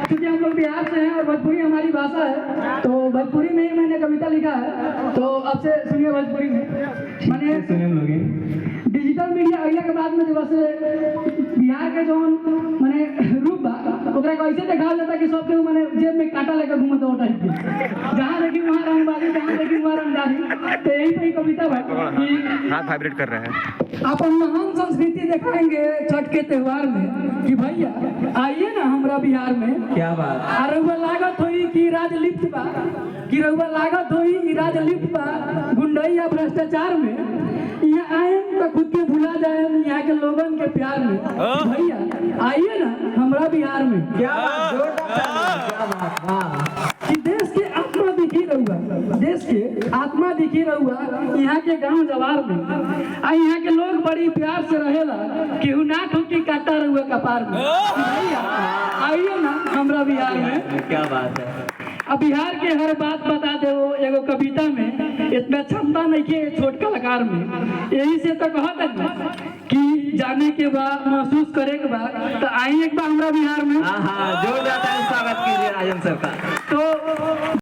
क्योंकि हम लोग बिहार से हैं और भोजपुरी हमारी भाषा है, तो भोजपुरी में ही मैंने कविता लिखा है। तो अब से सुनिए भोजपुरी में। मैंने डिजिटल मीडिया अइला के बाद में जो बस बिहार के जो मैंने रूप बा ओकरा को ऐसे दिखाया जाता कि सब केहू मैंने जेब में कांटा लेकर घूमत हो टाइप के, जहाँ देखी वहाँ रंगबाजी, जहाँ देखी वहाँ रंगदारी। तो यही पे कविता बा कि हाथ वाइब्रेट कर रहा है। अपन महान संस्कृति दिखाएंगे छठ के त्योहार में कि भैया आइए ना हमरा बिहार में। क्या बात। रउआ लागत होई कि राज लिप्त बा, कि रउआ लागत होई कि राज लिप्त बा गुंडई या भ्रष्टाचार में। यहाँ आए तो खुद के भुला जाए यहाँ के लोगन के प्यार में। भैया आइए ना हमरा बिहार में। क्या बात, जोरदार, क्या बात, वाह। कि देश के आत्मा दिखी रहुआ, देश के आत्मा दिखी रहुआ यहाँ के गांव जवार में। आ यहाँ के लोग बड़ी प्यार से रहेला, केहू ना ठोकी काटा रहुआ कपार में। भैया आइए ना हमरा बिहार में। क्या बात है। अब बिहार के हर बात बता दे वो एगो कविता में, इतना क्षमता नहीं के छोट कलाकार में। यही से तो कहत है कि जाने के बाद महसूस करे के बाद तो आई एक बार हमरा बिहार में। हाँ, जोरदार स्वागत कीजिए राजन सर का। तो